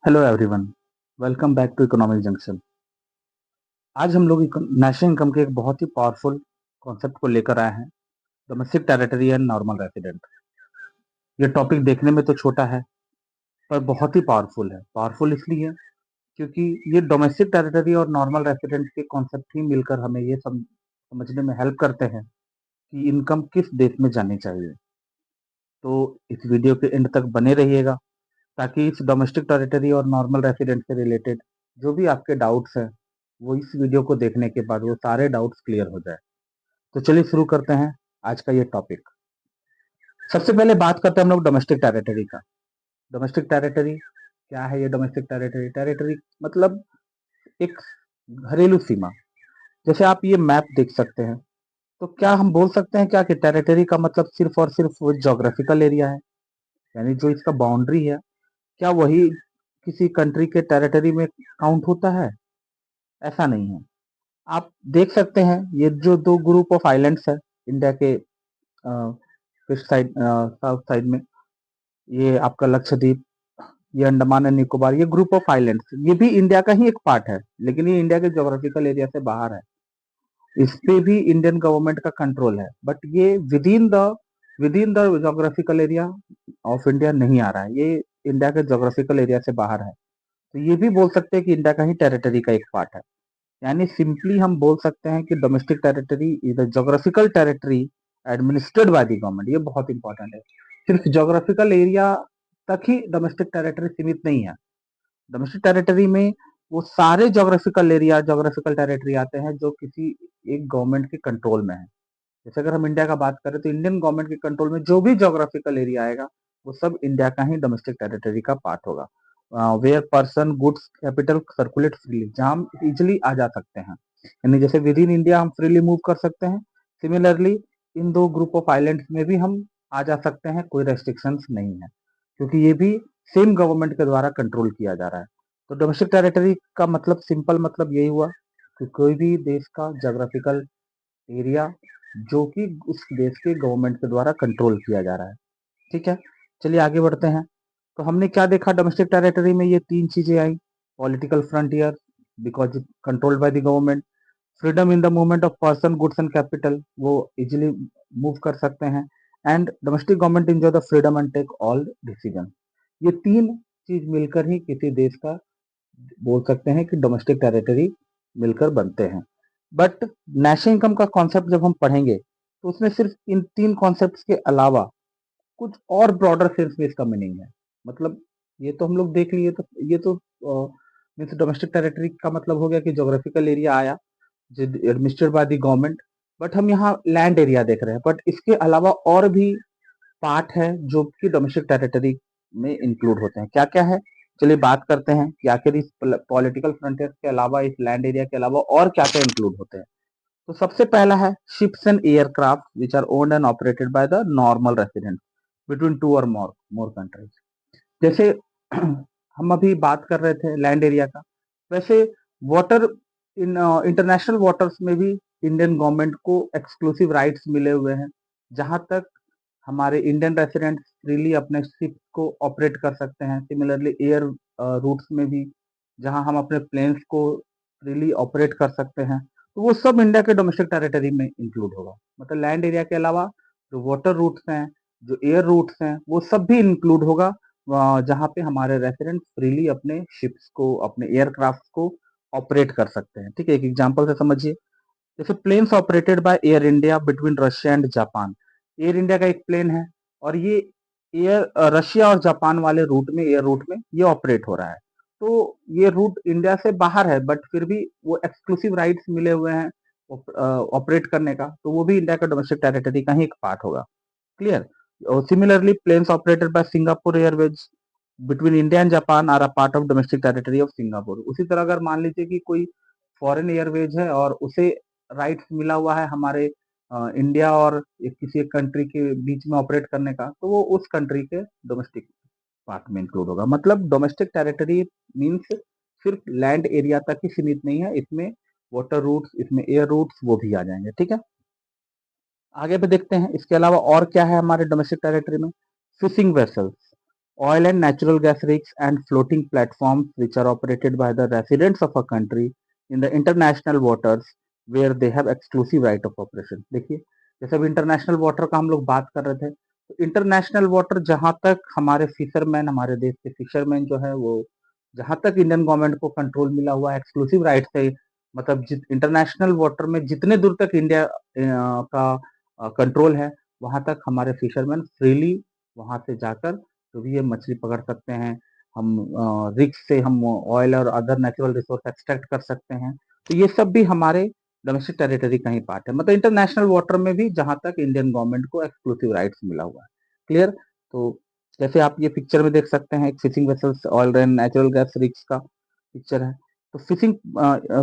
Hello everyone, welcome back to economic junction. आज हम लोग नेशनल इनकम के एक बहुत ही पावरफुल कॉन्सेप्ट को लेकर आए हैं, domestic territory and normal resident. ये टॉपिक देखने में तो छोटा है पर बहुत ही पावरफुल है। पावरफुल इसलिए क्योंकि ये डोमेस्टिक टेरिटरी और नॉर्मल रेसिडेंट के कॉन्सेप्ट ही मिलकर हमें ये समझने में हेल्प करते हैं कि इनकम किस देश में जानी चाहिए। तो इस वीडियो के एंड तक बने रहिएगा ताकि इस डोमेस्टिक टेरिटरी और नॉर्मल रेसिडेंट से रिलेटेड जो भी आपके डाउट्स हैं वो इस वीडियो को देखने के बाद वो सारे डाउट्स क्लियर हो जाए। तो चलिए शुरू करते हैं आज का ये टॉपिक। सबसे पहले बात करते हैं हम लोग डोमेस्टिक टेरिटरी का। डोमेस्टिक टेरिटरी क्या है? ये डोमेस्टिक टेरिटरी टेरिटरी मतलब एक घरेलू सीमा। जैसे आप ये मैप देख सकते हैं, तो क्या हम बोल सकते हैं क्या कि टेरिटरी का मतलब सिर्फ और सिर्फ वो जोग्राफिकल एरिया है, यानी जो इसका बाउंड्री है, क्या वही किसी कंट्री के टेरिटरी में काउंट होता है? ऐसा नहीं है। आप देख सकते हैं ये जो दो ग्रुप ऑफ आइलैंड्स है इंडिया के वेस्ट साइड, साउथ साइड में, ये आपका लक्षद्वीप, ये अंडमान एंड निकोबार, ये ग्रुप ऑफ आइलैंड्स, ये भी इंडिया का ही एक पार्ट है, लेकिन ये इंडिया के ज्योग्राफिकल एरिया से बाहर है। इस पे भी इंडियन गवर्नमेंट का कंट्रोल है, बट ये with in the geographical area of India नहीं आ रहा है, ये इंडिया के ज्योग्राफिकल एरिया से बाहर है। तो ये भी बोल सकते हैं कि इंडिया का ही टेरिटरी का एक पार्ट है। यानी सिंपली हम बोल सकते हैं कि domestic territory is the geographical territory administered by the government. ये बहुत इंपॉर्टेंट है। सिर्फ ज्योग्राफिकल एरिया तक ही डोमेस्टिक टेरिटरी सीमित नहीं है। डोमेस्टिक टेरिटरी में वो सारे ज्योग्राफिकल टेरिटरी आते हैं जो किसी एक गवर्नमेंट के कंट्रोल में है। जैसे अगर हम इंडिया का बात करें तो इंडियन गवर्नमेंट के कंट्रोल में जो भी ज्योग्राफिकल एरिया आएगा वो सब इंडिया का ही डोमेस्टिक टेरिटरी का पार्ट होगा। Where person goods capital circulate freely, जहां हम इजिली आ जा सकते हैं, यानी जैसे विद इन इंडिया हम फ्रीली मूव कर सकते हैं, सिमिलरली इन दो ग्रुप ऑफ आइलैंड्स में भी हम आ जा सकते हैं, कोई रेस्ट्रिक्शंस नहीं है, क्योंकि ये भी सेम गवर्नमेंट के द्वारा कंट्रोल किया जा रहा है। तो डोमेस्टिक टेरिटरी का मतलब सिंपल मतलब यही हुआ कि कोई भी देश का ज्योग्राफिकल एरिया जो कि उस देश के गवर्नमेंट के द्वारा कंट्रोल किया जा रहा है। ठीक है, चलिए आगे बढ़ते हैं। तो हमने क्या देखा डोमेस्टिक टेरिटरी में? ये तीन चीजें आई। Political frontier because controlled by the government, freedom in the movement of person goods and capital, वो इजिली मूव कर सकते हैं, and domestic government enjoy the freedom and take all decision. ये तीन चीज मिलकर ही किसी देश का बोल सकते हैं कि डोमेस्टिक टेरिटरी मिलकर बनते हैं। बट नेशनल इनकम का कॉन्सेप्ट जब हम पढ़ेंगे तो उसमें सिर्फ इन तीन कॉन्सेप्ट्स के अलावा कुछ और ब्रॉडर सेंस में इसका मीनिंग है। मतलब ये तो हम लोग देख लिए, तो ये तो मीन्स डोमेस्टिक टेरिटरी का मतलब हो गया कि ज्योग्राफिकल एरिया आया जो administered by the government. But हम यहाँ लैंड एरिया देख रहे हैं, बट इसके अलावा और भी पार्ट है जो कि डोमेस्टिक टेरिटरी में इंक्लूड होते हैं। क्या क्या है, चलिए बात करते हैं कि आखिर इस पॉलिटिकल फ्रंटियर के अलावा, इस लैंड एरिया के अलावा और क्या क्या इंक्लूड होते हैं। तो सबसे पहला है ships and aircraft which are owned and operated by the normal residents between two or more countries. जैसे हम अभी बात कर रहे थे लैंड एरिया का, वैसे वाटर इन इंटरनेशनल वाटर्स में भी इंडियन गवर्नमेंट को एक्सक्लूसिव राइट्स मिले हुए हैं, जहां तक हमारे इंडियन रेसिडेंट्स फ्रीली अपने शिप को ऑपरेट कर सकते हैं। सिमिलरली एयर रूट्स में भी, जहां हम अपने प्लेन्स को फ्रीली ऑपरेट कर सकते हैं, तो वो सब इंडिया के डोमेस्टिक टेरिटरी में इंक्लूड होगा। मतलब लैंड एरिया के अलावा जो वाटर रूट्स हैं, जो एयर रूट्स हैं, वो सब भी इंक्लूड होगा, जहाँ पे हमारे रेसिडेंट फ्रीली अपने शिप्स को, अपने एयरक्राफ्ट को ऑपरेट कर सकते हैं। ठीक है, एक एग्जांपल से समझिए। जैसे planes operated by Air India between Russia and Japan. Air India का एक प्लेन है और ये एयर रशिया और जापान वाले रूट में, एयर रूट में ये ऑपरेट हो रहा है। तो ये रूट इंडिया से बाहर है, बट फिर भी वो एक्सक्लूसिव राइट्स मिले हुए हैं ऑपरेट करने का, तो वो भी इंडिया का डोमेस्टिक टेरिटरी का ही एक पार्ट होगा। क्लियर? और similarly planes operated by Singapore Airways between India and Japan are a part of domestic territory of Singapore. उसी तरह अगर मान लीजिए कि कोई फॉरेन एयरवेज है और उसे राइट्स मिला हुआ है हमारे इंडिया और किसी एक कंट्री के बीच में ऑपरेट करने का, तो वो उस कंट्री के डोमेस्टिक पार्ट में इंक्लूड होगा। मतलब डोमेस्टिक टेरिटरी मीन्स सिर्फ लैंड एरिया तक ही सीमित नहीं है, इसमें वाटर रूट्स, इसमें एयर रूट्स वो भी आ जाएंगे। ठीक है, आगे पे देखते हैं इसके अलावा और क्या है हमारे डोमेस्टिक टेरिटरी में। Fishing vessels, oil and natural gas rigs and floating platforms which are operated by the residents of a country in the international waters where they have exclusive right of operation. देखिए, जैसे अब international water का हम लोग बात कर रहे थे, तो इंटरनेशनल वाटर जहां तक हमारे फिशरमैन, हमारे देश के फिशरमैन जो है वो, जहां तक इंडियन गवर्नमेंट को कंट्रोल मिला हुआ है एक्सक्लूसिव राइट से, मतलब इंटरनेशनल वाटर में जितने दूर तक इंडिया का कंट्रोल है, वहां तक हमारे फिशरमैन फ्रीली वहां से जाकर जो भी ये मछली पकड़ सकते हैं। हम रिग्स से हम ऑयल और अदर नेचुरल रिसोर्स एक्सट्रैक्ट कर सकते हैं। तो ये सब भी हमारे डोमेस्टिक टेरिटरी का ही पार्ट है, मतलब इंटरनेशनल वाटर में भी जहां तक इंडियन गवर्नमेंट को एक्सक्लूसिव राइट्स मिला हुआ है। क्लियर? तो जैसे आप ये पिक्चर में देख सकते हैं, एक fishing vessels oil and natural gas rigs का पिक्चर है। तो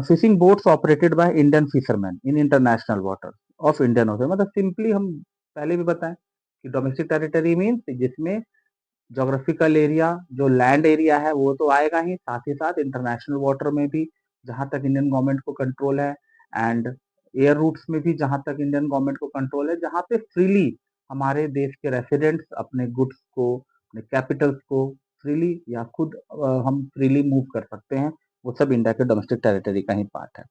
fishing boats operated by Indian fisherman in international water of Indian ocean, मतलब सिंपली हम पहले भी बताएं कि डोमेस्टिक टेरिटरी मीन्स जिसमें ज्योग्राफिकल एरिया जो लैंड एरिया है वो तो आएगा ही, साथ ही साथ इंटरनेशनल वाटर में भी जहां तक इंडियन गवर्नमेंट को कंट्रोल है, एंड एयर रूट्स में भी जहां तक इंडियन गवर्नमेंट को कंट्रोल है, जहां पे फ्रीली हमारे देश के रेसिडेंट्स अपने गुड्स को, अपने कैपिटल्स को फ्रीली या खुद हम फ्रीली मूव कर सकते हैं, वो सब इंडिया के डोमेस्टिक टेरिटरी का ही पार्ट है।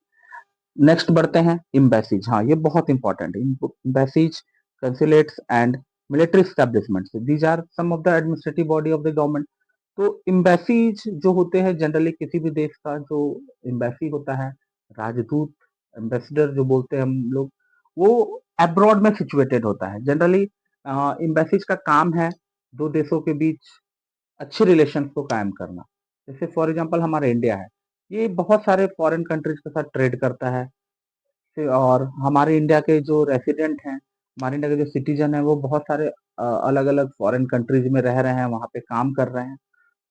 नेक्स्ट बढ़ते हैं, एम्बेसीज। हाँ, ये बहुत इंपॉर्टेंट है। Embassies, consulates and military establishments, these are some of the administrative body of the government. तो एम्बेसीज जो होते हैं जनरली किसी भी देश का जो एम्बेसी होता है, राजदूत, एम्बेसडर जो बोलते हैं हम लोग, वो अब्रॉड में सिचुएटेड होता है। जनरली एम्बेसीज का काम है दो देशों के बीच अच्छे रिलेशंस को कायम करना। जैसे फॉर एग्जांपल हमारा इंडिया है, ये बहुत सारे फॉरेन कंट्रीज के साथ ट्रेड करता है। और हमारे इंडिया के जो रेसिडेंट हैं, हमारे इंडिया के जो सिटीजन हैं, वो बहुत सारे अलग अलग फॉरेन कंट्रीज में रह रहे हैं, वहाँ पे काम कर रहे हैं।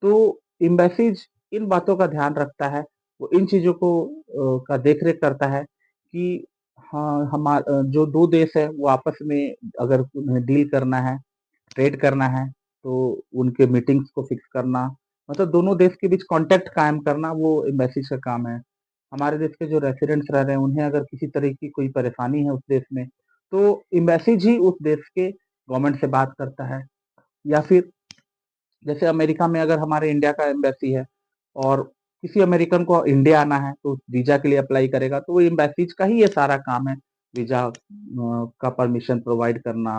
तो एम्बेसीज इन बातों का ध्यान रखता है, वो इन चीज़ों को का देख-रेख करता है कि हाँ, जो 2 देश है वो आपस में अगर उन्हें डील करना है, ट्रेड करना है, तो उनके मीटिंग्स को फिक्स करना, मतलब दोनों देश के बीच कॉन्टैक्ट कायम करना, वो एम्बेसीज का काम है। हमारे देश के जो रेसिडेंट्स रह रहे हैं, उन्हें अगर किसी तरह की कोई परेशानी है उस देश में, तो एम्बेसीज ही उस देश के गवर्नमेंट से बात करता है। या फिर जैसे अमेरिका में अगर हमारे इंडिया का एम्बेसी है और किसी अमेरिकन को इंडिया आना है तो वीजा के लिए अप्लाई करेगा, तो वो एम्बेसीज का ही ये सारा काम है, वीजा का परमिशन प्रोवाइड करना,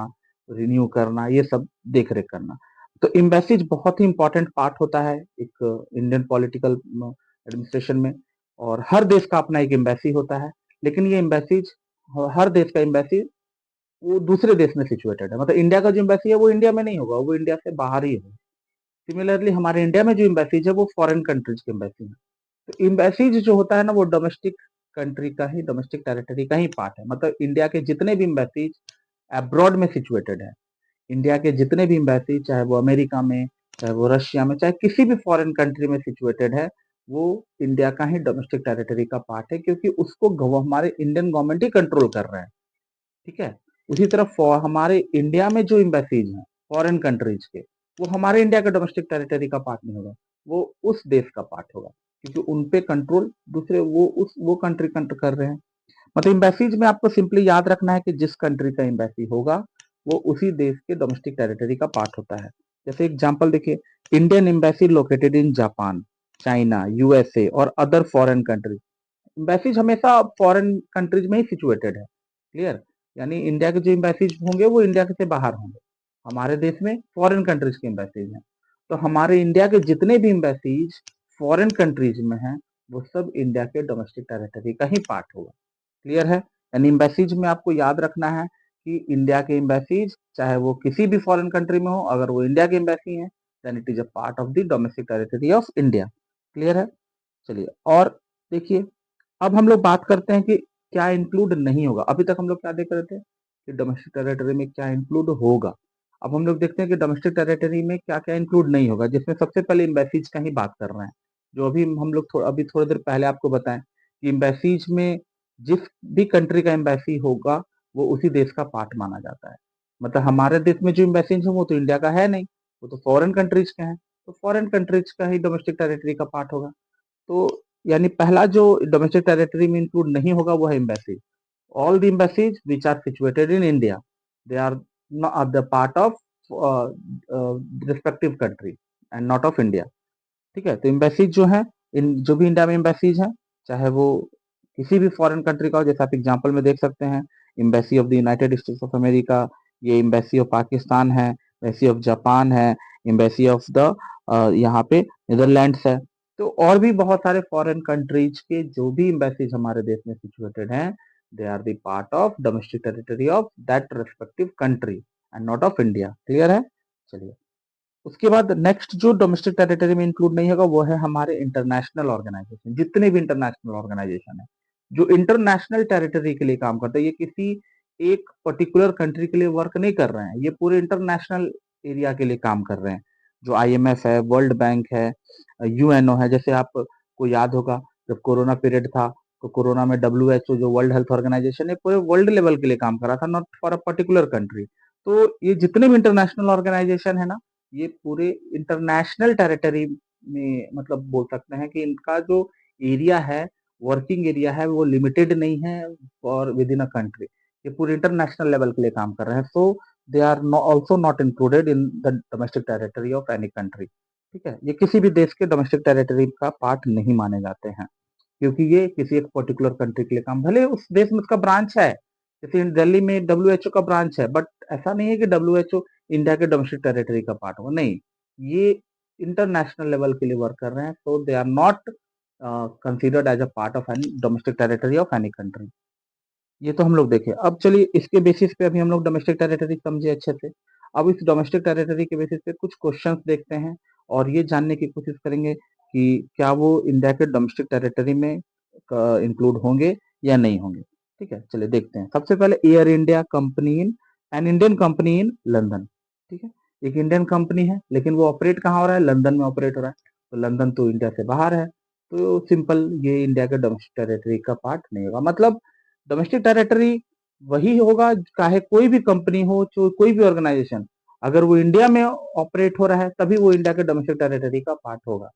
रिन्यू करना, ये सब देख रेख करना। तो एम्बेसीज बहुत ही इंपॉर्टेंट पार्ट होता है एक इंडियन पॉलिटिकल एडमिनिस्ट्रेशन में। और हर देश का अपना एक एम्बेसी होता है, लेकिन ये एम्बेसीज, हर देश का एम्बेसी वो दूसरे देश में सिचुएटेड है, मतलब इंडिया का जो एम्बेसी है वो इंडिया में नहीं होगा, वो इंडिया से बाहर ही होगा। सिमिलरली हमारे इंडिया में जो एम्बेसीज है वो फॉरेन कंट्रीज के एम्बेसी है। तो एम्बेसीज जो होता है ना, वो डोमेस्टिक कंट्री का ही, डोमेस्टिक टेरिटरी का ही पार्ट है। मतलब इंडिया के जितने भी एम्बेसीज अब्रॉड में सिचुएटेड है, इंडिया के जितने भी एम्बेसी, चाहे वो अमेरिका में, चाहे वो रशिया में, चाहे किसी भी फॉरेन कंट्री में सिचुएटेड है, वो इंडिया का ही डोमेस्टिक टेरिटरी का पार्ट है, क्योंकि उसको हमारे इंडियन गवर्नमेंट ही कंट्रोल कर रहा है। ठीक है? उसी तरह हमारे इंडिया में जो एम्बेसीज हैं फॉरेन कंट्रीज के, वो हमारे इंडिया के डोमेस्टिक टेरिटरी का पार्ट नहीं होगा, वो उस देश का पार्ट होगा, क्योंकि उन पे कंट्रोल दूसरे वो कंट्री कंट्रोल कर रहे हैं। मतलब एम्बेसीज में आपको सिंपली याद रखना है कि जिस कंट्री का एम्बेसी होगा वो उसी देश के डोमेस्टिक टेरिटरी का पार्ट होता है। जैसे एग्जांपल देखिए, Indian embassy located in Japan, China, USA और अदर फॉरेन कंट्रीज। एम्बेसीज हमेशा फॉरेन कंट्रीज में ही सिचुएटेड है। क्लियर? यानी इंडिया के जो एम्बेसीज होंगे वो इंडिया के से बाहर होंगे, हमारे देश में फॉरेन कंट्रीज के एम्बेसीज हैं। तो हमारे इंडिया के जितने भी एम्बेसीज फॉरेन कंट्रीज में हैं, वो सब इंडिया के डोमेस्टिक टेरिटरी का ही पार्ट होगा। क्लियर है? यानी एम्बेसीज में आपको याद रखना है कि इंडिया के एम्बेसीज चाहे वो किसी भी फॉरेन कंट्री में हो, अगर वो इंडिया के एम्बेसी हैं, then it is a part of the domestic territory of India. Clear है? चलिए, और देखिए, अब हम लोग बात करते हैं कि क्या इंक्लूड नहीं होगा। अभी तक हम लोग क्या देख रहे थे कि डोमेस्टिक टेरिटरी में क्या इंक्लूड होगा। अब हम लोग देखते हैं कि डोमेस्टिक टेरिटरी में क्या क्या इंक्लूड नहीं होगा, जिसमें सबसे पहले एम्बेसीज का ही बात कर रहे हैं। जो अभी हम लोग अभी थोड़ी देर पहले आपको बताएं कि एम्बेसीज में जिस भी कंट्री का एम्बेसी होगा वो उसी देश का पार्ट माना जाता है। मतलब हमारे देश में जो एम्बेसीज है वो तो इंडिया का है नहीं, वो तो फॉरेन कंट्रीज के हैं, तो फॉरेन कंट्रीज का ही डोमेस्टिक टेरिटरी का पार्ट होगा। तो यानी पहला जो डोमेस्टिक टेरिटरी में इंक्लूड नहीं होगा वो है embassy. All the embassies which are situated in India, they are the part of respective country and not of India. ठीक है, तो एम्बेसीज जो है, इन जो भी इंडिया में एम्बेसीज हैं, चाहे वो किसी भी फॉरेन कंट्री का हो, जैसे आप एग्जांपल में देख सकते हैं, embassy of the United states of America, ये एम्बेसी ऑफ पाकिस्तान है, एम्बेसी ऑफ जापान है, एम्बेसी ऑफ द यहाँ पे नीदरलैंड्स है। तो और भी बहुत सारे फॉरेन कंट्रीज के जो भी एम्बेसीज हमारे देश में सिचुएटेड हैं, they are the part of domestic territory of that respective country and not of India. Clear है? चलिए, उसके बाद नेक्स्ट जो डोमेस्टिक टेरिटरी में इंक्लूड नहीं होगा वो है हमारे इंटरनेशनल ऑर्गेनाइजेशन। जितने भी इंटरनेशनल ऑर्गेनाइजेशन है जो इंटरनेशनल टेरिटरी के लिए काम करते हैं, ये किसी एक पर्टिकुलर कंट्री के लिए वर्क नहीं कर रहे हैं, ये पूरे इंटरनेशनल एरिया के लिए काम कर रहे हैं। जो आईएमएफ है, वर्ल्ड बैंक है, यूएनओ है। जैसे आपको याद होगा जब कोरोना पीरियड था, तो कोरोना में डब्ल्यूएचओ जो वर्ल्ड हेल्थ ऑर्गेनाइजेशन है पूरे वर्ल्ड लेवल के लिए काम कर रहा था, not for a particular country. तो ये जितने भी इंटरनेशनल ऑर्गेनाइजेशन है ना, ये पूरे इंटरनेशनल टेरिटरी में, मतलब बोल सकते हैं कि इनका जो एरिया है, वर्किंग एरिया है, वो लिमिटेड नहीं है और विद इन अ कंट्री। ये पूरे इंटरनेशनल लेवल के लिए काम कर रहे हैं। So they are also not included in the domestic territory of any country. ठीक है, ये किसी भी देश के डोमेस्टिक टेरिटरी का पार्ट नहीं माने जाते हैं, क्योंकि ये किसी एक पर्टिकुलर कंट्री के लिए काम, भले उस देश में उसका ब्रांच है। जैसे दिल्ली में डब्ल्यूएचओ का ब्रांच है, बट ऐसा नहीं है कि डब्ल्यूएचओ इंडिया के डोमेस्टिक टेरिटरी का पार्ट हो, नहीं। ये इंटरनेशनल लेवल के लिए वर्क कर रहे हैं, so they are not considered as a part of any domestic territory of any country. ये तो हम लोग देखे। अब चलिए, इसके बेसिस पे अभी हम लोग डोमेस्टिक टेरिटरी समझे अच्छे से। अब इस डोमेस्टिक टेरिटरी के बेसिस पे कुछ क्वेश्चंस देखते हैं और ये जानने की कोशिश करेंगे कि क्या वो इंडिया के डोमेस्टिक टेरिटरी में इंक्लूड होंगे या नहीं होंगे। ठीक है, चलिए देखते हैं। सबसे पहले, air India company in an Indian company in London. ठीक है, एक इंडियन कंपनी है लेकिन वो ऑपरेट कहाँ हो रहा है? लंदन में ऑपरेट हो रहा है। तो लंदन तो इंडिया से बाहर है, तो सिंपल ये इंडिया के डोमेस्टिक टेरिटरी का पार्ट नहीं होगा। मतलब डोमेस्टिक टेरिटरी वही होगा, चाहे कोई भी कंपनी हो, कोई भी ऑर्गेनाइजेशन, अगर वो इंडिया में ऑपरेट हो रहा है तभी वो इंडिया के डोमेस्टिक टेरिटरी का पार्ट होगा,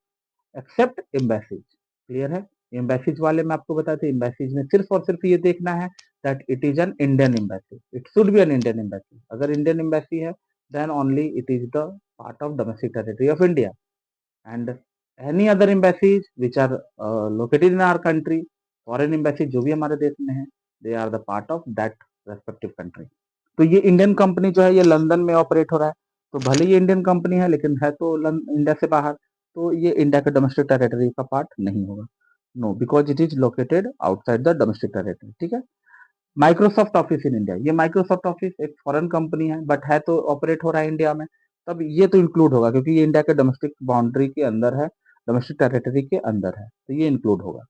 एक्सेप्ट एम्बेसीज। क्लियर है? एम्बेसीज वाले में आपको बताते हैं, एम्बेसीज में सिर्फ और सिर्फ ये देखना है that it is an Indian embassy, it should be an Indian embassy. अगर इंडियन एम्बेसी है then only it is the part of domestic territory of India. And any other embassies which are located in our country, foreign embassy जो भी हमारे देश में है, they are the part of that respective country. तो ये Indian company जो है ये लंदन में ऑपरेट हो रहा है, तो भले ये इंडियन कंपनी है लेकिन है तो इंडिया से बाहर, तो ये इंडिया के डोमेस्टिक टेरिटरी का पार्ट नहीं होगा। No, because it is located outside the domestic territory. ठीक है। माइक्रोसॉफ्ट ऑफिस इन इंडिया, ये माइक्रोसॉफ्ट ऑफिस एक फॉरेन कंपनी है बट है तो ऑपरेट हो रहा है इंडिया में, तब ये तो इंक्लूड होगा क्योंकि ये इंडिया के डोमेस्टिक बाउंड्री के अंदर है, डोमेस्टिक टेरिटरी के अंदर है, तो ये इंक्लूड होगा।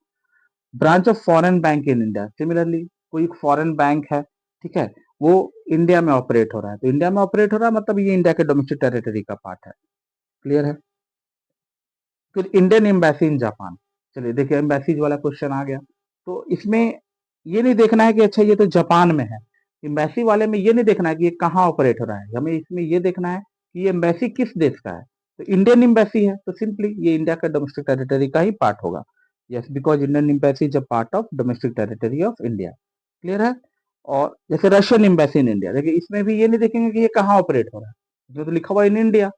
Branch of foreign bank in India, similarly कोई फॉरेन बैंक है, ठीक है, वो इंडिया में ऑपरेट हो रहा है, तो इंडिया में ऑपरेट हो रहा है मतलब ये इंडिया के डोमेस्टिक टेरिटरी का पार्ट है। क्लियर है? फिर इंडियन एम्बेसी इन जापान। चलिए देखिए, एम्बेसीज वाला क्वेश्चन आ गया, तो इसमें ये नहीं देखना है कि अच्छा ये तो जापान में है। एम्बेसी वाले में ये नहीं देखना है कि ये कहाँ ऑपरेट हो रहा है, हमें इसमें ये देखना है कि ये एम्बेसी किस देश का है। तो इंडियन एम्बेसी है तो सिंपली ये इंडिया का डोमेस्टिक टेरिटरी का ही पार्ट होगा। Yes, because Indian embassy is a part of domestic territory of India. Clear है? और जैसे रशियन एम्बेसी इन इंडिया, देखिए इसमें भी ये नहीं देखेंगे कि ये कहाँ ऑपरेट हो रहा है, इसमें तो लिखा हुआ इन इंडिया,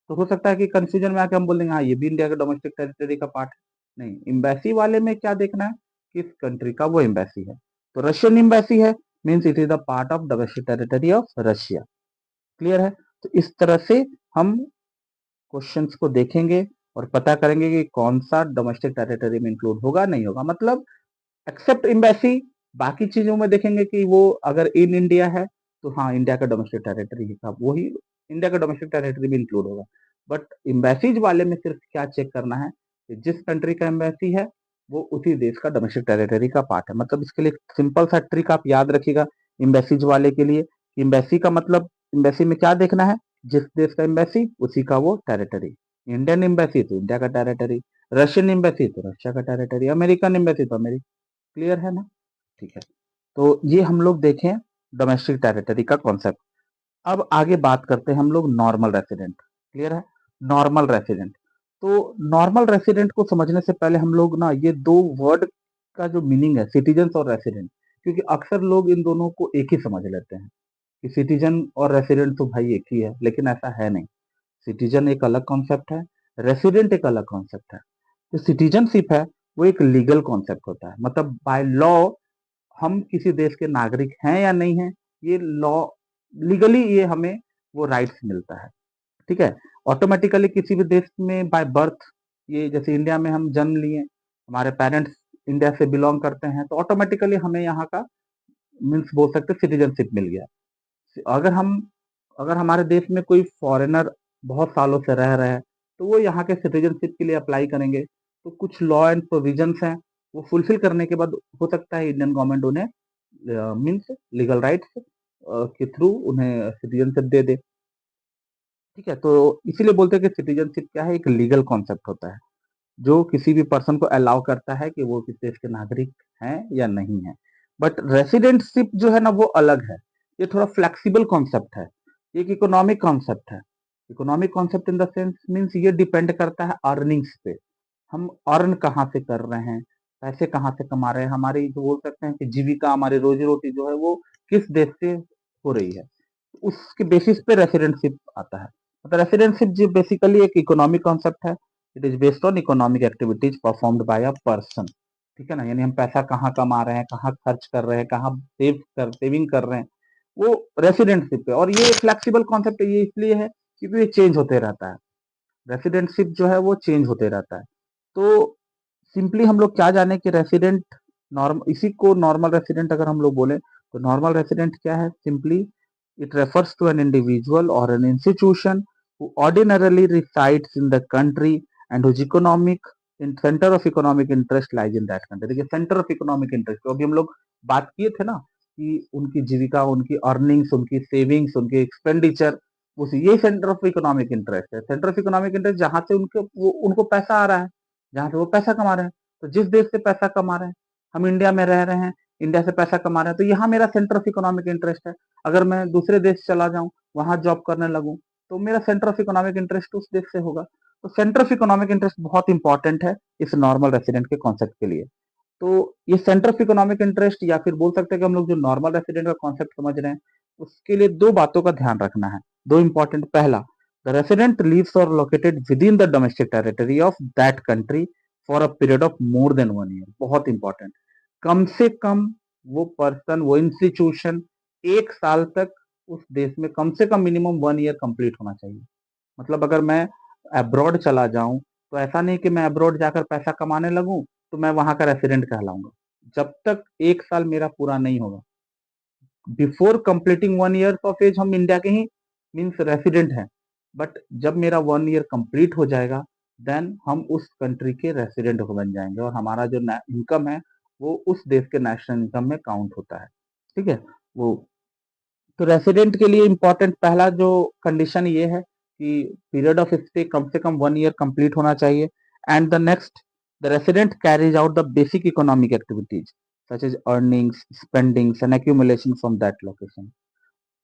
तो हो सकता है कि कंफ्यूजन में आके हम बोल देंगे हाँ ये भी इंडिया का डोमेस्टिक टेरिटरी का पार्ट है। नहीं, एम्बेसी वाले में क्या देखना है, किस कंट्री का वो एम्बेसी है। तो रशियन एम्बेसी है, means it is the part of domestic territory of Russia. Clear है? तो इस तरह से हम क्वेश्चंस को देखेंगे और पता करेंगे कि कौन सा डोमेस्टिक टेरिटरी में इंक्लूड होगा नहीं होगा। मतलब एक्सेप्ट एम्बेसी, बाकी चीजों में देखेंगे कि वो अगर इन इंडिया है तो हाँ इंडिया का डोमेस्टिक टेरिटरी का वही इंडिया का डोमेस्टिक टेरिटरी भी इंक्लूड होगा। बट एम्बेसीज वाले में सिर्फ क्या चेक करना है कि जिस कंट्री का एम्बेसी है वो उसी देश का डोमेस्टिक टेरिटरी का पार्ट है। मतलब इसके लिए सिंपल सा ट्रिक आप याद रखिएगा एम्बेसीज वाले के लिए। एम्बेसी का मतलब, एम्बेसी में क्या देखना है, जिस देश का एम्बेसी उसी का वो टेरिटरी। इंडियन एम्बेसी तो इंडिया का टेरिटरी, रशियन एम्बेसी तो रशिया का टेरिटरी, अमेरिकन एम्बेसी तो अमेरिका। क्लियर है ना? ठीक है, तो ये हम लोग देखें डोमेस्टिक टेरिटरी का कॉन्सेप्ट। अब आगे बात करते हैं हम लोग नॉर्मल रेसिडेंट। क्लियर है? नॉर्मल रेसिडेंट, तो नॉर्मल रेसिडेंट को समझने से पहले हम लोग ना ये दो वर्ड का जो मीनिंग है, सिटीजन और रेसिडेंट, क्योंकि अक्सर लोग इन दोनों को एक ही समझ लेते हैं। कि सिटीजन और रेसिडेंट तो भाई एक ही है, लेकिन ऐसा है नहीं। सिटीजन एक अलग कॉन्सेप्ट है, रेसिडेंट एक अलग कॉन्सेप्ट है। जो सिटीजनशिप है वो एक लीगल कॉन्सेप्ट होता है, मतलब बाय लॉ हम किसी देश के नागरिक हैं या नहीं है, ये लॉ लीगली ये हमें वो राइट्स मिलता है। ठीक है। ऑटोमेटिकली किसी भी देश में बाय बर्थ, ये जैसे इंडिया में हम जन्म लिए, हमारे पेरेंट्स इंडिया से बिलोंग करते हैं, तो ऑटोमेटिकली हमें यहाँ का मीन्स बोल सकते सिटीजनशिप मिल गया। अगर हम अगर हमारे देश में कोई फॉरेनर बहुत सालों से रह रहे हैं, तो वो यहाँ के सिटीजनशिप के लिए अप्लाई करेंगे, तो कुछ लॉ एंड प्रोविजंस हैं, वो फुलफिल करने के बाद हो सकता है इंडियन गवर्नमेंट उन्हें मीन्स लीगल राइट्स के थ्रू उन्हें सिटीजनशिप दे दे। ठीक है। तो इसीलिए बोलते हैं कि सिटीजनशिप क्या है, एक लीगल कॉन्सेप्ट होता है जो किसी भी पर्सन को अलाउ करता है कि वो किस देश के नागरिक हैं या नहीं है। बट रेसिडेंटशिप जो है ना वो अलग है, ये थोड़ा फ्लेक्सिबल कॉन्सेप्ट है, ये एक इकोनॉमिक कॉन्सेप्ट है। Economic concept in the sense means ये डिपेंड करता है अर्निंग्स पे, हम अर्न कहाँ से कर रहे हैं, पैसे कहाँ से कमा रहे हैं, हमारी जो बोल सकते हैं कि जीविका, हमारी रोजी रोटी जो है वो किस देश से हो रही है, उसके बेसिस पे रेसिडेंटशिप आता है। मतलब रेसिडेंटशिप जो बेसिकली एक इकोनॉमिक कॉन्सेप्ट है, it is based on economic activities performed by a person. ठीक है ना, यानी हम पैसा कहाँ कमा रहे हैं, कहाँ खर्च कर रहे हैं, कहाँ सेविंग कर रहे हैं, वो रेसिडेंटशिप पे। और ये फ्लेक्सिबल कॉन्सेप्ट ये इसलिए है क्योंकि ये चेंज होते रहता है, रेसिडेंटशिप जो है वो चेंज होते रहता है। तो सिंपली हम लोग क्या जाने कि रेसिडेंट नॉर्म इसी को नॉर्मल रेसिडेंट अगर हम लोग बोले, तो नॉर्मल रेसिडेंट क्या है, simply it refers to an individual और an institution who ordinarily resides in the country and whose economic in center of economic interest lies in that country। देखिए सेंटर ऑफ इकोनॉमिक इंटरेस्ट, तो अभी हम लोग बात किए थे ना कि उनकी जीविका, उनकी अर्निंग्स, उनकी सेविंग्स, उनके एक्सपेंडिचर, उस ये सेंटर ऑफ इकोनॉमिक इंटरेस्ट है। सेंटर ऑफ इकोनॉमिक इंटरेस्ट जहां से उनको पैसा आ रहा है, जहां से वो पैसा कमा रहे हैं। तो जिस देश से पैसा कमा रहे हैं, हम इंडिया में रह रहे हैं, इंडिया से पैसा कमा रहे हैं, तो यहाँ मेरा सेंटर ऑफ इकोनॉमिक इंटरेस्ट है। अगर मैं दूसरे देश चला जाऊं, वहां जॉब करने लगूं, तो मेरा सेंटर ऑफ इकोनॉमिक इंटरेस्ट उस देश से होगा। तो सेंटर ऑफ इकोनॉमिक इंटरेस्ट बहुत इंपॉर्टेंट है इस नॉर्मल रेसिडेंट के कॉन्सेप्ट के लिए। तो ये सेंटर ऑफ इकोनॉमिक इंटरेस्ट, या फिर बोल सकते हैं कि हम लोग जो नॉर्मल रेसिडेंट का कॉन्सेप्ट समझ रहे हैं, उसके लिए दो बातों का ध्यान रखना है, दो इंपॉर्टेंट। पहला, द रेसिडेंट लिव्स और located with in the domestic territory of that country for a period of more than 1 year. बहुत इंपॉर्टेंट, कम से कम वो पर्सन, वो इंस्टीट्यूशन 1 साल तक उस देश में, कम से कम मिनिमम 1 ईयर कंप्लीट होना चाहिए। मतलब अगर मैं अब्रॉड चला जाऊं, तो ऐसा नहीं कि मैं अब्रॉड जाकर पैसा कमाने लगूं तो मैं वहां का रेसिडेंट कहलाऊंगा। जब तक 1 साल मेरा पूरा नहीं होगा, before completing 1 year of age, हम इंडिया के ही मीन्स रेसिडेंट हैं। बट जब मेरा 1 ईयर कंप्लीट हो जाएगा, देन हम उस कंट्री के रेसिडेंट बन जाएंगे, और हमारा जो इनकम है वो उस देश के नेशनल इनकम में काउंट होता है। ठीक है। वो तो रेसिडेंट के लिए इम्पोर्टेंट पहला जो कंडीशन ये है कि पीरियड ऑफ स्टे कम से कम 1 ईयर कंप्लीट होना चाहिए। And the next, the resident carries out the basic economic activities such as earnings, spendings and accumulation from that location.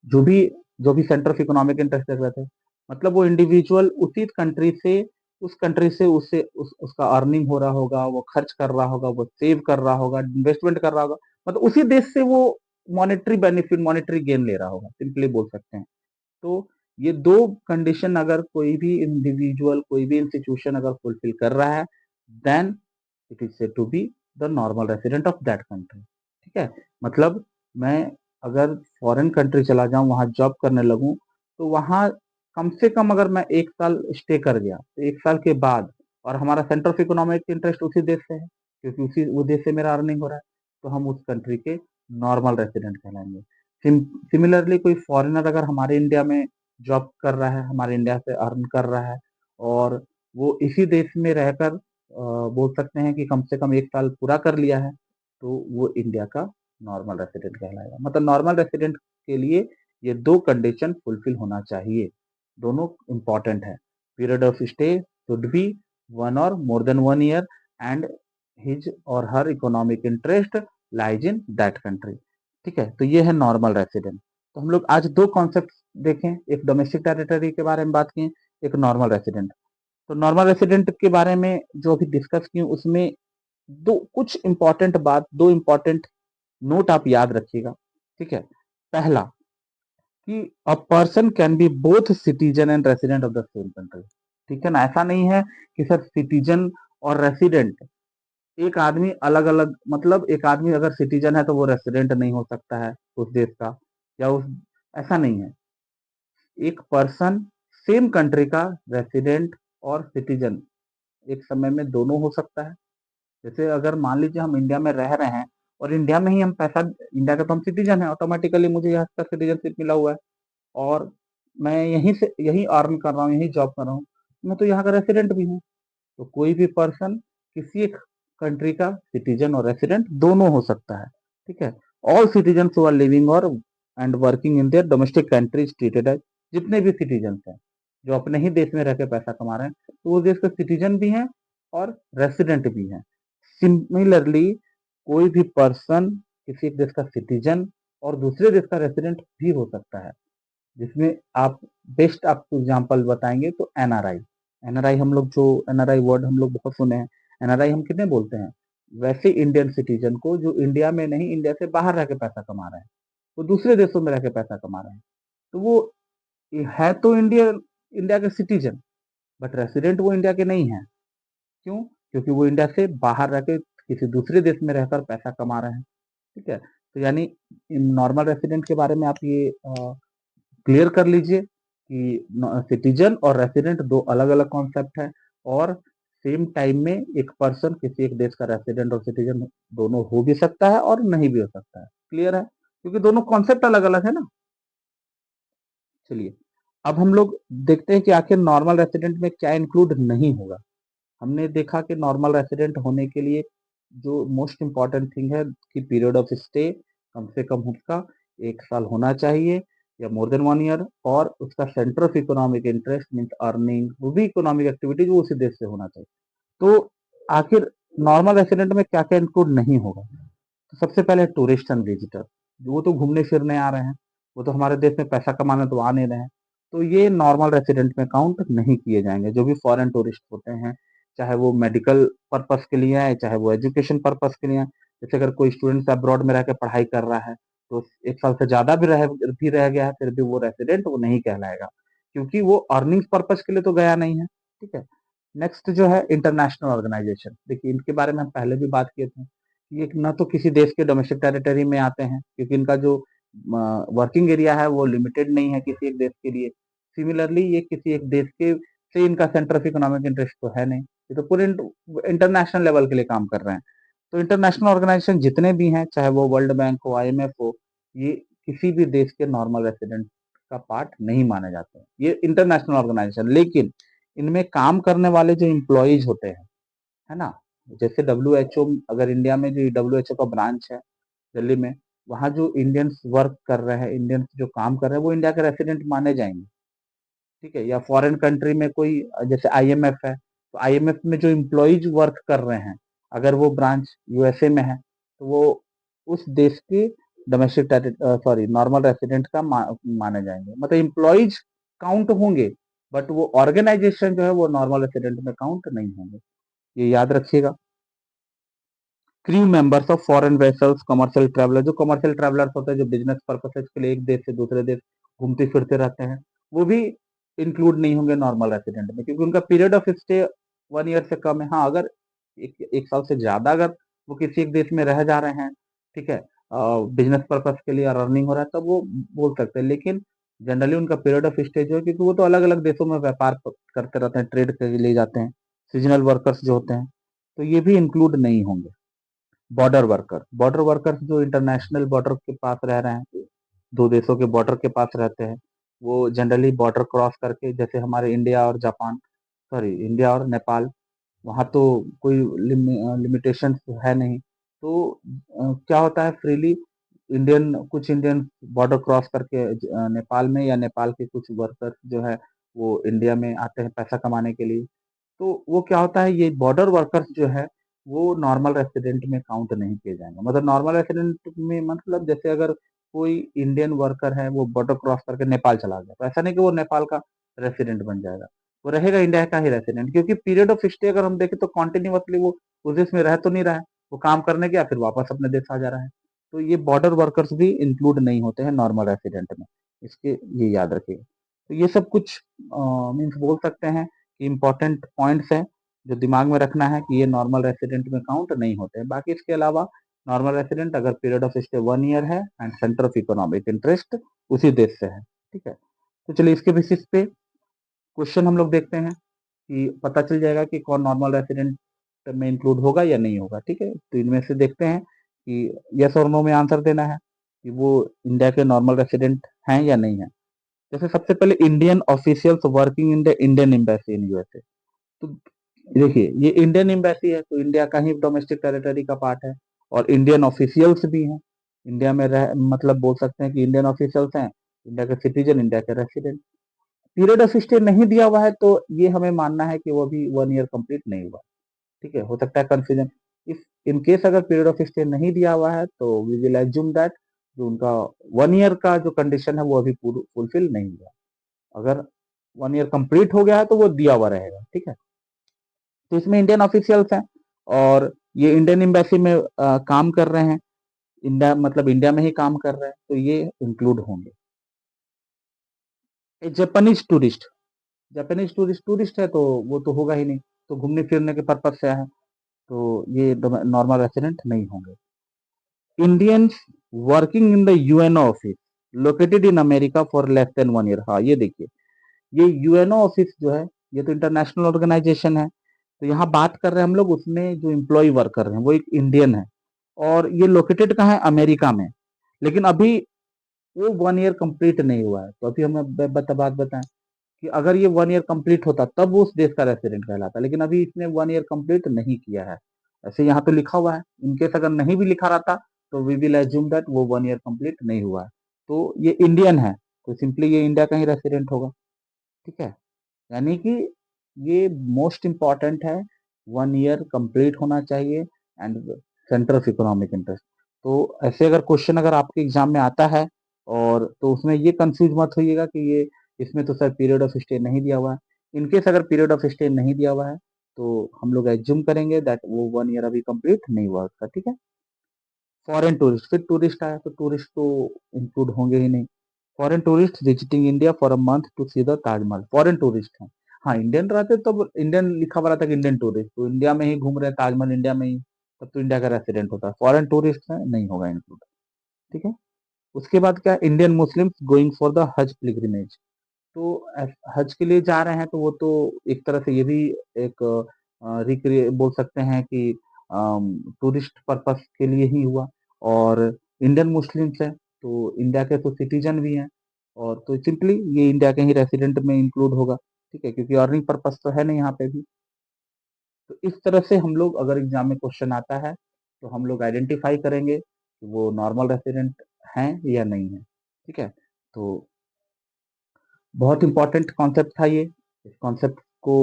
जो भी जो भी सेंटर ऑफ इकोनॉमिक इंटरेस्ट देख रहे थे, मतलब वो इंडिविजुअल उसी कंट्री से, उस कंट्री से उसका अर्निंग हो रहा होगा, वो खर्च कर रहा होगा, वो सेव कर रहा होगा, इन्वेस्टमेंट कर रहा होगा, मतलब उसी देश से वो मॉनेटरी बेनिफिट, मॉनेटरी गेन ले रहा होगा, सिंपली बोल सकते हैं। तो ये दो कंडीशन अगर कोई भी इंडिविजुअल, कोई भी इंस्टीट्यूशन अगर फुलफिल कर रहा है, then it is said to be the normal resident of that country. ठीक है। मतलब मैं अगर फॉरेन कंट्री चला जाऊं, वहां जॉब करने लगूं, तो वहां कम से कम अगर मैं 1 साल स्टे कर गया, तो 1 साल के बाद, और हमारा सेंटर ऑफ इकोनॉमिक इंटरेस्ट उसी देश से है, क्योंकि उसी वो देश से मेरा अर्निंग हो रहा है, तो हम उस कंट्री के नॉर्मल रेसिडेंट कहलाएंगे। सिमिलरली कोई फॉरेनर अगर हमारे इंडिया में जॉब कर रहा है, हमारे इंडिया से अर्न कर रहा है, और वो इसी देश में रहकर बोल सकते हैं कि कम से कम 1 साल पूरा कर लिया है, तो वो इंडिया का नॉर्मल रेसिडेंट कहलाएगा। मतलब नॉर्मल रेसिडेंट के लिए ये दो कंडीशन फुलफिल होना चाहिए, दोनों इंपॉर्टेंट है। Period of stay should be 1 or more than 1 year, and his और her economic interest lies in that country. ठीक है। तो ये है नॉर्मल रेसिडेंट। तो हम लोग आज दो कॉन्सेप्ट देखें, एक डोमेस्टिक टेरिटरी के बारे में बात की, एक नॉर्मल रेसिडेंट। तो नॉर्मल रेसिडेंट के बारे में जो अभी डिस्कस की उसमें दो कुछ इंपॉर्टेंट बात, दो इंपॉर्टेंट नोट आप याद रखिएगा। ठीक है। पहला, कि a person can be both citizen and resident of the same country. ठीक है ना? ऐसा नहीं है कि सर सिटीजन और रेसिडेंट एक आदमी अलग-अलग, मतलब एक आदमी अगर सिटीजन है तो वो रेसिडेंट नहीं हो सकता है उस देश का, या उस ऐसा नहीं है। एक पर्सन सेम कंट्री का रेसिडेंट और सिटीजन एक समय में दोनों हो सकता है। जैसे अगर मान लीजिए हम इंडिया में रह रहे हैं और इंडिया में ही हम पैसा, इंडिया का तो हम सिटीजन हैं, ऑटोमेटिकली मुझे यहाँ का सिटीजनशिप मिला हुआ है और मैं यहीं से यहीं अर्न कर रहा हूँ, यहीं जॉब कर रहा हूँ, मैं तो यहाँ का रेसिडेंट भी हूँ। तो कोई भी पर्सन किसी एक कंट्री का सिटीजन और रेसिडेंट दोनों हो सकता है। ठीक है? All citizen who are living और and working in their domestic countries treated as, जितने भी सिटीजन हैं जो अपने ही देश में रह के पैसा कमा रहे हैं, तो वो देश के सिटीजन भी हैं और रेसिडेंट भी हैं। सिमिलरली कोई भी पर्सन किसी एक देश का सिटीजन और दूसरे देश का रेसिडेंट भी हो सकता है, जिसमें आप बेस्ट आपको एग्जांपल बताएँगे तो एनआरआई। एनआरआई हम लोग जो एनआरआई वर्ड हम लोग बहुत सुने हैं। एनआरआई हम किन्हें बोलते हैं? वैसे इंडियन सिटीज़न को जो इंडिया में नहीं, इंडिया से बाहर रह के पैसा कमा रहे हैं। वो दूसरे देशों में रह के पैसा कमा रहे हैं। तो वो है तो इंडिया के सिटीज़न, बट रेसिडेंट वो इंडिया के नहीं हैं। क्यों? क्योंकि वो इंडिया से बाहर रह के किसी दूसरे देश में रहकर पैसा कमा रहे हैं। ठीक है? तो यानी नॉर्मल रेसिडेंट के बारे में आप ये क्लियर कर लीजिए कि सिटीजन और रेसिडेंट दो अलग-अलग कॉन्सेप्ट है और सेम टाइम में एक पर्सन किसी एक देश का रेसिडेंट और सिटीजन दोनों हो भी सकता है और नहीं भी हो सकता है। क्लियर है? क्योंकि दोनों कॉन्सेप्ट अलग-अलग है ना। चलिए, अब हम लोग देखते हैं कि आखिर नॉर्मल रेसिडेंट में क्या इंक्लूड नहीं होगा। हमने देखा कि नॉर्मल रेसिडेंट होने के लिए जो मोस्ट इम्पोर्टेंट थिंग है कि पीरियड ऑफ स्टे कम से कम उसका 1 साल होना चाहिए या मोर देन 1 ईयर, और उसका centre of economic interest means earning, वो भी इकोनॉमिक एक्टिविटीज वो उसी देश से होना चाहिए। तो आखिर नॉर्मल रेसिडेंट में क्या-क्या इंक्लूड नहीं होगा? तो सबसे पहले टूरिस्ट एंड विजिटर, वो तो घूमने फिरने आ रहे हैं, वो तो हमारे देश में पैसा कमाने तो आ नहीं रहे हैं, तो ये नॉर्मल रेसिडेंट में काउंट नहीं किए जाएंगे। जो भी फॉरेन टूरिस्ट होते हैं, चाहे वो मेडिकल पर्पस के लिए आए, चाहे वो एजुकेशन पर्पस के लिए आए। जैसे अगर कोई स्टूडेंट अब्रॉड में रह के पढ़ाई कर रहा है, तो 1 साल से ज्यादा भी रह गया है, फिर भी वो रेसिडेंट वो नहीं कहलाएगा, क्योंकि वो अर्निंग पर्पस के लिए तो गया नहीं है। ठीक है? नेक्स्ट जो है इंटरनेशनल ऑर्गेनाइजेशन, देखिए इनके बारे में हम पहले भी बात किए थे। ये ना तो किसी देश के डोमेस्टिक टेरिटरी में आते हैं, क्योंकि इनका जो वर्किंग एरिया है वो लिमिटेड नहीं है किसी एक देश के लिए। सिमिलरली ये किसी एक देश के से इनका सेंटर ऑफ इकोनॉमिक इंटरेस्ट तो है नहीं, ये तो पूरे इंटरनेशनल लेवल के लिए काम कर रहे हैं। तो इंटरनेशनल ऑर्गेनाइजेशन जितने भी हैं, चाहे वो वर्ल्ड बैंक हो, आईएमएफ हो, ये किसी भी देश के नॉर्मल रेसिडेंट का पार्ट नहीं माने जाते हैं, ये इंटरनेशनल ऑर्गेनाइजेशन। लेकिन इनमें काम करने वाले जो एम्प्लॉइज होते हैं, है ना? जैसे डब्ल्यूएचओ, अगर इंडिया में जो डब्ल्यूएचओ का ब्रांच है दिल्ली में, वहाँ जो इंडियंस वर्क कर रहे हैं, इंडियंस जो काम कर रहे हैं, वो इंडिया के रेसिडेंट माने जाएँगे। ठीक है? या फॉरेन कंट्री में कोई जैसे आईएमएफ है, तो आईएमएफ में जो एम्प्लॉइज वर्क कर रहे हैं, अगर वो ब्रांच यूएसए में है, तो वो उस देश के सॉरी नॉर्मल रेसिडेंट का माने जाएँगे। मतलब एम्प्लॉइज काउंट होंगे, बट वो ऑर्गेनाइजेशन जो है वो नॉर्मल रेसिडेंट में काउंट नहीं होंगे। ये याद रखिएगा। Crew members of foreign vessels, commercial traveller, जो कमर्शियल ट्रैवलर्स होते हैं जो बिजनेस पर्पसेस के लिए एक देश से दूसरे देश घूमते फिरते रहते हैं, वो भी इंक्लूड नहीं होंगे नॉर्मल रेसिडेंट में, क्योंकि उनका पीरियड ऑफ स्टे 1 ईयर से कम है। हाँ, अगर एक साल से ज्यादा अगर वो किसी एक देश में रह जा रहे हैं, ठीक है, बिजनेस पर्पस के लिए और अर्निंग हो रहा है, तब वो बोल सकते हैं। लेकिन जनरली उनका पीरियड ऑफ स्टे जो है, क्योंकि वो तो अलग अलग देशों में व्यापार करते रहते हैं, ट्रेड के लिए जाते हैं, सीजनल वर्कर्स जो होते हैं, तो ये भी इंक्लूड नहीं होंगे। बॉर्डर वर्कर्स जो इंटरनेशनल बॉर्डर के पास रह रहे हैं, दो देशों के बॉर्डर के पास रहते हैं, वो जनरली बॉर्डर क्रॉस करके, जैसे हमारे इंडिया और नेपाल, वहाँ तो कोई लिमिटेशन है नहीं। तो क्या होता है, फ्रीली कुछ इंडियन बॉर्डर क्रॉस करके नेपाल में, या नेपाल के कुछ वर्कर्स जो है वो इंडिया में आते हैं पैसा कमाने के लिए। तो वो क्या होता है, ये बॉर्डर वर्कर्स जो है वो नॉर्मल रेसिडेंट में काउंट नहीं किए जाएंगे। मतलब नॉर्मल रेसिडेंट में मतलब जैसे अगर कोई इंडियन वर्कर है, वो बॉर्डर क्रॉस करके नेपाल चला गया, तो ऐसा नहीं कि वो नेपाल का रेसिडेंट बन जाएगा, वो रहेगा इंडिया का ही रेसिडेंट, क्योंकि पीरियड ऑफ स्टे अगर हम देखें तो कॉन्टिन्यूसली वो उस देश में रह तो नहीं रहा है, वो काम करने गया फिर वापस अपने देश आ जा रहा है। तो ये बॉर्डर वर्कर्स भी इंक्लूड नहीं होते हैं नॉर्मल रेसिडेंट में। इसके ये याद रखिएगा। तो ये सब कुछ मीन्स बोल सकते हैं कि इम्पोर्टेंट पॉइंट्स हैं जो दिमाग में रखना है कि ये नॉर्मल रेसिडेंट में काउंट नहीं होते हैं। बाकी इसके अलावा नॉर्मल रेसिडेंट अगर पीरियड ऑफ स्टे 1 ईयर है and centre of economic interest उसी देश से है, ठीक है। तो चलिए इसके बेसिस पे क्वेश्चन हम लोग देखते हैं कि पता चल जाएगा कि कौन नॉर्मल रेसिडेंट में इंक्लूड होगा या नहीं होगा, ठीक है। तो इनमें से देखते हैं कि यस और नो में आंसर देना है कि वो इंडिया के नॉर्मल रेसिडेंट हैं या नहीं है। जैसे सबसे पहले Indian officials working in the Indian embassy in USA. तो देखिए ये इंडियन एम्बेसी है तो इंडिया का ही डोमेस्टिक टेरिटरी का पार्ट है और इंडियन ऑफिशियल्स भी हैं। इंडिया में रह मतलब बोल सकते हैं कि इंडियन ऑफिशियल्स हैं, इंडिया के सिटीजन, इंडिया के रेसिडेंट। पीरियड ऑफ स्टे नहीं दिया हुआ है तो ये हमें मानना है कि वो भी 1 ईयर कंप्लीट नहीं हुआ, ठीक है। हो सकता है कंफ्यूजन, इफ इन केस अगर पीरियड ऑफ स्टे नहीं दिया हुआ है तो वी विल एज्यूम दैट जो उनका 1 ईयर का जो कंडीशन है वो अभी फुलफिल नहीं हुआ। अगर 1 ईयर कंप्लीट हो गया है तो वो दिया हुआ रहेगा, ठीक है। तो इसमें इंडियन ऑफिशियल्स हैं और ये इंडियन एम्बेसी में काम कर रहे हैं, इंडिया मतलब इंडिया में ही काम कर रहे हैं तो ये इंक्लूड होंगे। Japanese tourist, Japanese tourist tourist है तो वो तो होगा ही नहीं, तो घूमने फिरने के पर्पज से है तो ये नॉर्मल रेसिडेंट नहीं होंगे। Indians working in the UNO office located in America for less than 1 year. हाँ ये देखिए, ये यूएनओ ऑफिस जो है ये तो इंटरनेशनल ऑर्गेनाइजेशन है। तो यहाँ बात कर रहे हैं हम लोग उसमें जो इम्प्लॉय वर्क कर रहे हैं वो एक इंडियन है और ये लोकेटेड कहाँ है, अमेरिका में। लेकिन अभी वो 1 ईयर कंप्लीट नहीं हुआ है तो अभी हमें बात बताएं कि अगर ये 1 ईयर कंप्लीट होता तब वो उस देश का रेसिडेंट कहलाता, लेकिन अभी इसने 1 ईयर कंप्लीट नहीं किया है। ऐसे यहाँ तो लिखा हुआ है, इनकेस अगर नहीं भी लिखा रहता तो वी विल एज्यूम दैट वो 1 ईयर कंप्लीट नहीं हुआ है। तो ये इंडियन है तो सिंपली ये इंडिया का ही रेसिडेंट होगा, ठीक है। यानी कि ये मोस्ट इम्पॉर्टेंट है, 1 ईयर कंप्लीट होना चाहिए and centre of economic interest. तो ऐसे अगर क्वेश्चन अगर आपके एग्जाम में आता है और तो उसमें ये कंफ्यूज मत होइएगा कि ये इसमें तो सर पीरियड ऑफ स्टे नहीं दिया हुआ है। इनकेस अगर पीरियड ऑफ स्टे नहीं दिया हुआ है तो हम लोग एज्यूम करेंगे दैट वो 1 ईयर अभी कंप्लीट नहीं हुआ उसका, ठीक है। फॉरेन टूरिस्ट, फिर टूरिस्ट आया तो टूरिस्ट तो इंक्लूड होंगे ही नहीं। Foreign tourist visiting India for a month to see the Taj Mahal, foreign tourist हैं। हाँ इंडियन रहते तब इंडियन लिखा हुआ रहता कि इंडियन टूरिस्ट, तो इंडिया में ही घूम रहे हैं, ताजमहल इंडिया में ही, तब तो इंडिया का रेसिडेंट होता है। फॉरेन टूरिस्ट है नहीं होगा इंक्लूड, ठीक है। उसके बाद क्या, Indian Muslims going for the हज पिलग्रिमेज। तो हज के लिए जा रहे हैं तो वो तो एक तरह से ये भी एक रिक्रिए बोल सकते हैं कि टूरिस्ट पर्पस के लिए ही हुआ। और इंडियन मुस्लिम्स हैं तो इंडिया के तो सिटीजन भी हैं और तो सिंपली ये इंडिया के ही रेसिडेंट में इंक्लूड होगा, ठीक है, क्योंकि अर्निंग पर्पस तो है नहीं यहाँ पे भी। तो इस तरह से हम लोग अगर एग्जाम में क्वेश्चन आता है तो हम लोग आइडेंटिफाई करेंगे कि वो नॉर्मल रेसिडेंट हैं या नहीं है, ठीक है। तो बहुत इंपॉर्टेंट कॉन्सेप्ट था ये। इस कॉन्सेप्ट को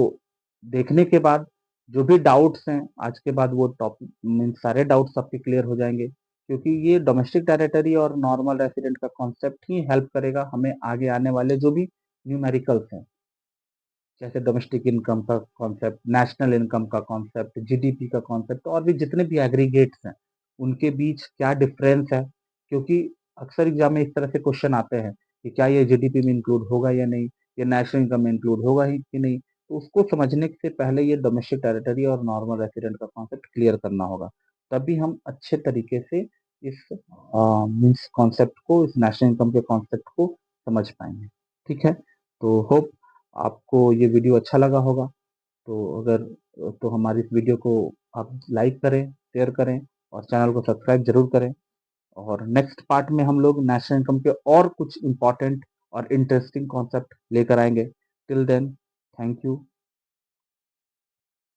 देखने के बाद जो भी डाउट्स हैं आज के बाद वो टॉपिक मीन सारे डाउट्स आपके क्लियर हो जाएंगे, क्योंकि ये डोमेस्टिक टेरिटरी और नॉर्मल रेसिडेंट का कॉन्सेप्ट ही हेल्प करेगा हमें आगे आने वाले जो भी न्यूमेरिकल्स हैं, जैसे डोमेस्टिक इनकम का कॉन्सेप्ट, नेशनल इनकम का कॉन्सेप्ट, जीडीपी का कॉन्सेप्ट और भी जितने भी एग्रीगेट्स हैं उनके बीच क्या डिफरेंस है। क्योंकि अक्सर एग्जाम में इस तरह से क्वेश्चन आते हैं कि क्या ये जीडीपी में इंक्लूड होगा या नहीं, ये नेशनल इनकम में इंक्लूड होगा ही कि नहीं। तो उसको समझने से पहले ये डोमेस्टिक टेरिटरी और नॉर्मल रेसिडेंट का कॉन्सेप्ट क्लियर करना होगा, तभी हम अच्छे तरीके से इस मीन्स कॉन्सेप्ट को, इस नेशनल इनकम के कॉन्सेप्ट को समझ पाएंगे, ठीक है। तो होप आपको ये वीडियो अच्छा लगा होगा। तो अगर तो हमारी इस वीडियो को आप लाइक करें, शेयर करें और चैनल को सब्सक्राइब जरूर करें। और नेक्स्ट पार्ट में हम लोग नेशनल इनकम के और कुछ इंपॉर्टेंट और इंटरेस्टिंग कॉन्सेप्ट लेकर आएंगे। Till then, thank you.